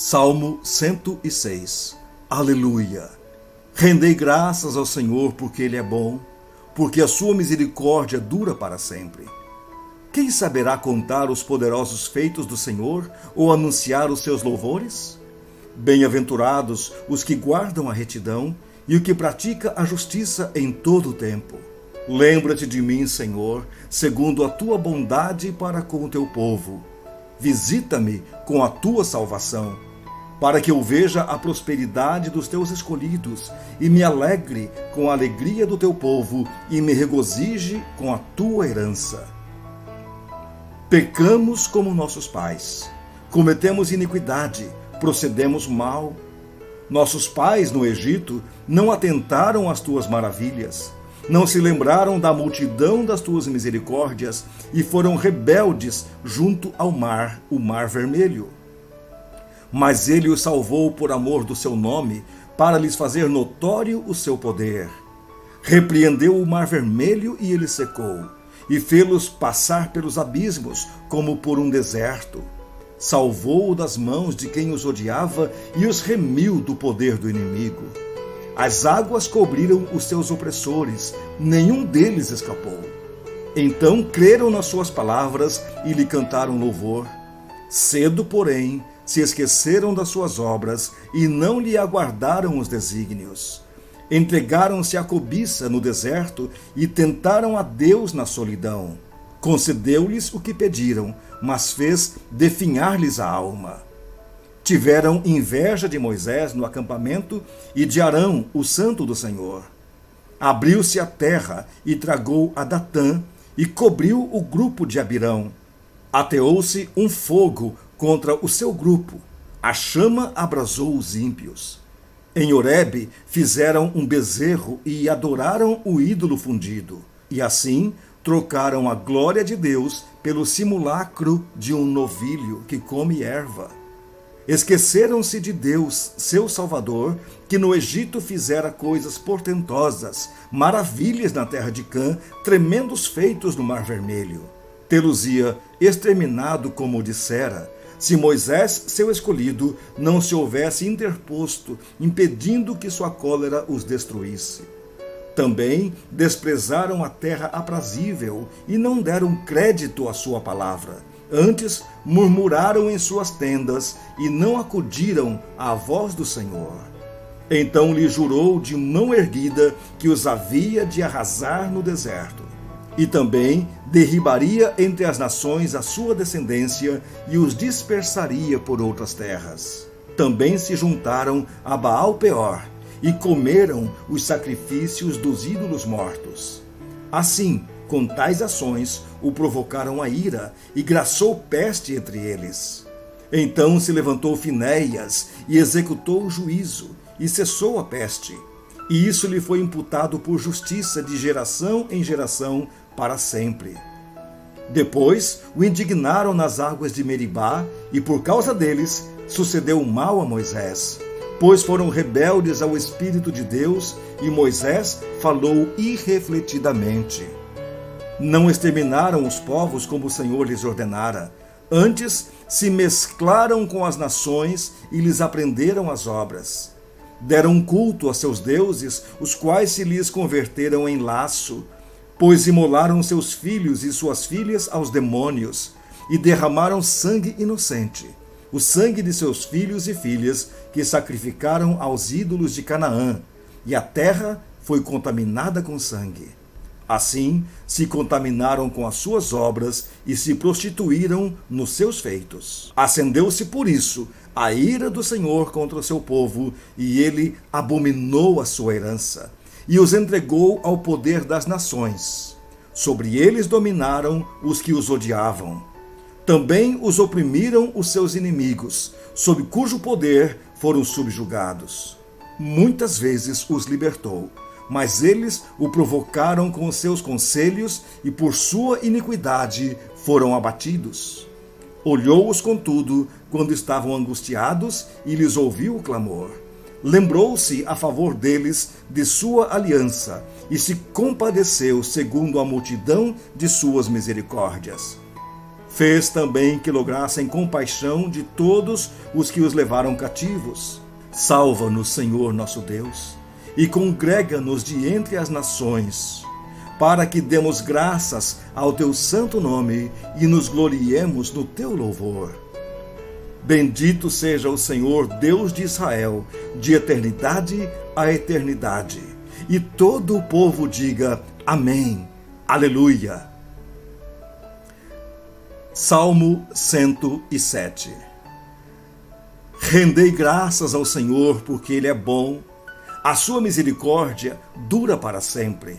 Salmo 106. Aleluia! Rendei graças ao Senhor porque Ele é bom, porque a sua misericórdia dura para sempre. Quem saberá contar os poderosos feitos do Senhor ou anunciar os seus louvores? Bem-aventurados os que guardam a retidão e o que pratica a justiça em todo o tempo. Lembra-te de mim, Senhor, segundo a tua bondade para com o teu povo. Visita-me com a tua salvação, para que eu veja a prosperidade dos teus escolhidos e me alegre com a alegria do teu povo e me regozije com a tua herança. Pecamos como nossos pais, cometemos iniquidade, procedemos mal. Nossos pais no Egito não atentaram às tuas maravilhas, não se lembraram da multidão das tuas misericórdias e foram rebeldes junto ao mar, o mar vermelho. Mas ele os salvou por amor do seu nome, para lhes fazer notório o seu poder. Repreendeu o mar vermelho e ele secou, e fê-los passar pelos abismos, como por um deserto. Salvou-o das mãos de quem os odiava e os remiu do poder do inimigo. As águas cobriram os seus opressores, nenhum deles escapou. Então creram nas suas palavras e lhe cantaram louvor. Cedo, porém, se esqueceram das suas obras e não lhe aguardaram os desígnios. Entregaram-se à cobiça no deserto e tentaram a Deus na solidão. Concedeu-lhes o que pediram, mas fez definhar-lhes a alma. Tiveram inveja de Moisés no acampamento e de Arão, o santo do Senhor. Abriu-se a terra e tragou a Datã e cobriu o grupo de Abirão. Ateou-se um fogo contra o seu grupo. A chama abrasou os ímpios. Em Horebe fizeram um bezerro e adoraram o ídolo fundido. E assim trocaram a glória de Deus pelo simulacro de um novilho que come erva. Esqueceram-se de Deus, seu Salvador, que no Egito fizera coisas portentosas, maravilhas na terra de Cã, tremendos feitos no Mar Vermelho. Tê-los-ia exterminado como dissera, se Moisés, seu escolhido, não se houvesse interposto, impedindo que sua cólera os destruísse. Também desprezaram a terra aprazível e não deram crédito à sua palavra. Antes murmuraram em suas tendas e não acudiram à voz do Senhor. Então lhe jurou de mão erguida que os havia de arrasar no deserto. E também derribaria entre as nações a sua descendência e os dispersaria por outras terras. Também se juntaram a Baal-Peor e comeram os sacrifícios dos ídolos mortos. Assim, com tais ações, o provocaram a ira e graçou peste entre eles. Então se levantou Finéias e executou o juízo e cessou a peste. E isso lhe foi imputado por justiça de geração em geração para sempre. Depois o indignaram nas águas de Meribá, e por causa deles sucedeu mal a Moisés, pois foram rebeldes ao Espírito de Deus, e Moisés falou irrefletidamente. Não exterminaram os povos como o Senhor lhes ordenara, antes se mesclaram com as nações e lhes aprenderam as obras. Deram culto a seus deuses, os quais se lhes converteram em laço, pois imolaram seus filhos e suas filhas aos demônios, e derramaram sangue inocente, o sangue de seus filhos e filhas, que sacrificaram aos ídolos de Canaã, e a terra foi contaminada com sangue. Assim, se contaminaram com as suas obras e se prostituíram nos seus feitos. Acendeu-se por isso a ira do Senhor contra o seu povo, e ele abominou a sua herança, e os entregou ao poder das nações. Sobre eles dominaram os que os odiavam. Também os oprimiram os seus inimigos, sob cujo poder foram subjugados. Muitas vezes os libertou, mas eles o provocaram com os seus conselhos e por sua iniquidade foram abatidos. Olhou-os, contudo, quando estavam angustiados e lhes ouviu o clamor. Lembrou-se a favor deles de sua aliança e se compadeceu segundo a multidão de suas misericórdias. Fez também que lograssem compaixão de todos os que os levaram cativos. Salva-nos, Senhor nosso Deus, e congrega-nos de entre as nações, para que demos graças ao teu santo nome e nos gloriemos no teu louvor. Bendito seja o Senhor, Deus de Israel, de eternidade a eternidade. E todo o povo diga amém, aleluia. Salmo 107. Rendei graças ao Senhor, porque Ele é bom, a sua misericórdia dura para sempre.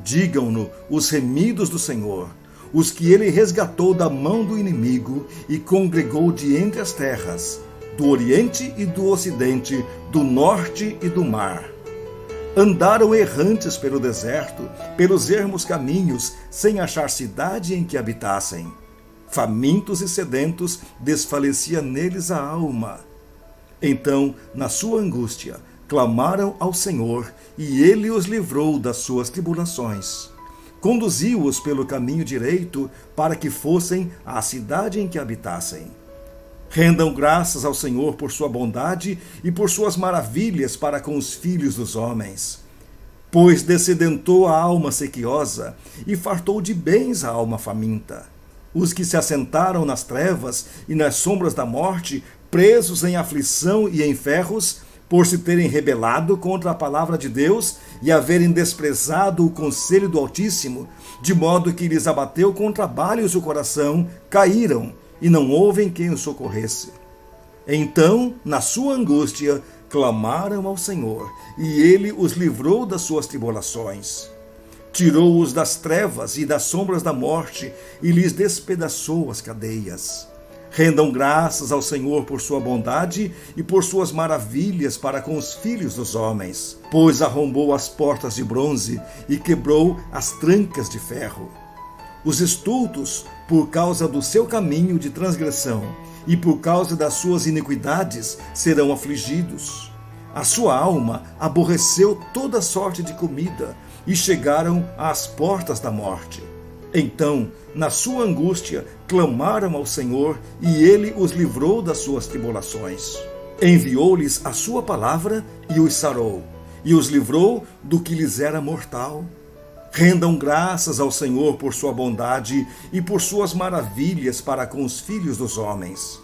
Digam-no os remidos do Senhor, os que Ele resgatou da mão do inimigo e congregou de entre as terras, do Oriente e do Ocidente, do Norte e do mar. Andaram errantes pelo deserto, pelos ermos caminhos, sem achar cidade em que habitassem. Famintos e sedentos, desfalecia neles a alma. Então, na sua angústia, clamaram ao Senhor, e Ele os livrou das suas tribulações. Conduziu-os pelo caminho direito, para que fossem à cidade em que habitassem. Rendam graças ao Senhor por sua bondade e por suas maravilhas para com os filhos dos homens. Pois dessedentou a alma sequiosa e fartou de bens a alma faminta. Os que se assentaram nas trevas e nas sombras da morte, presos em aflição e em ferros, por se terem rebelado contra a palavra de Deus e haverem desprezado o conselho do Altíssimo, de modo que lhes abateu com trabalhos o coração, caíram, e não houve quem os socorresse. Então, na sua angústia, clamaram ao Senhor, e Ele os livrou das suas tribulações. Tirou-os das trevas e das sombras da morte, e lhes despedaçou as cadeias. Rendam graças ao Senhor por sua bondade e por suas maravilhas para com os filhos dos homens, pois arrombou as portas de bronze e quebrou as trancas de ferro. Os estultos, por causa do seu caminho de transgressão e por causa das suas iniquidades, serão afligidos. A sua alma aborreceu toda sorte de comida e chegaram às portas da morte. Então, na sua angústia, clamaram ao Senhor, e Ele os livrou das suas tribulações. Enviou-lhes a sua palavra e os sarou, e os livrou do que lhes era mortal. Rendam graças ao Senhor por sua bondade e por suas maravilhas para com os filhos dos homens.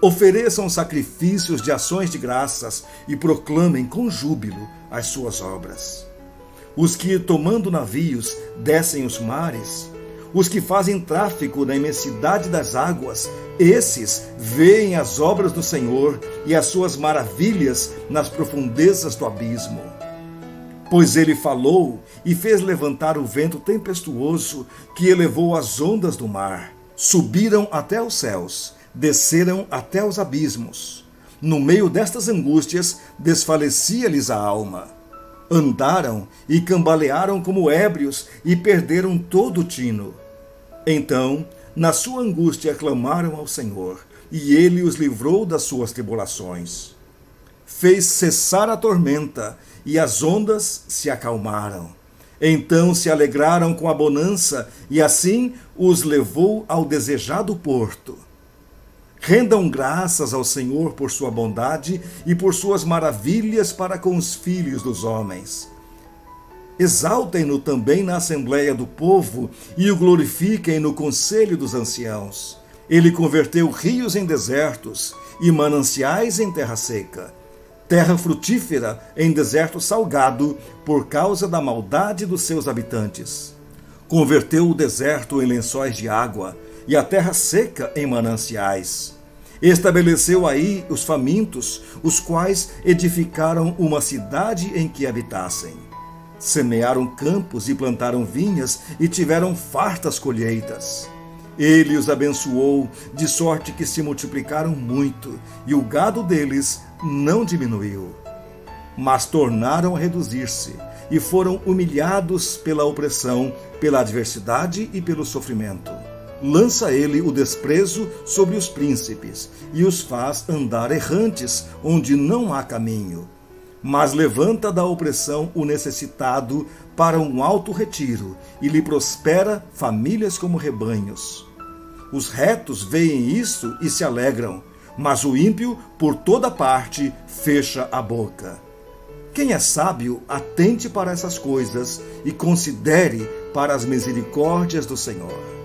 Ofereçam sacrifícios de ações de graças e proclamem com júbilo as suas obras. Os que, tomando navios, descem os mares, os que fazem tráfico na imensidade das águas, esses veem as obras do Senhor e as suas maravilhas nas profundezas do abismo. Pois Ele falou e fez levantar o vento tempestuoso que elevou as ondas do mar. Subiram até os céus, desceram até os abismos. No meio destas angústias, desfalecia-lhes a alma. Andaram e cambalearam como ébrios e perderam todo o tino. Então, na sua angústia, clamaram ao Senhor, e Ele os livrou das suas tribulações. Fez cessar a tormenta, e as ondas se acalmaram. Então se alegraram com a bonança, e assim os levou ao desejado porto. Rendam graças ao Senhor por sua bondade e por suas maravilhas para com os filhos dos homens. Exaltem-no também na assembleia do povo e o glorifiquem no conselho dos anciãos. Ele converteu rios em desertos e mananciais em terra seca, terra frutífera em deserto salgado por causa da maldade dos seus habitantes. Converteu o deserto em lençóis de água e a terra seca em mananciais. Estabeleceu aí os famintos, os quais edificaram uma cidade em que habitassem. Semearam campos e plantaram vinhas e tiveram fartas colheitas. Ele os abençoou, de sorte que se multiplicaram muito, e o gado deles não diminuiu. Mas tornaram a reduzir-se, e foram humilhados pela opressão, pela adversidade e pelo sofrimento. Lança ele o desprezo sobre os príncipes, e os faz andar errantes, onde não há caminho. Mas levanta da opressão o necessitado para um alto retiro, e lhe prospera famílias como rebanhos. Os retos veem isso e se alegram, mas o ímpio, por toda parte, fecha a boca. Quem é sábio, atente para essas coisas e considere para as misericórdias do Senhor.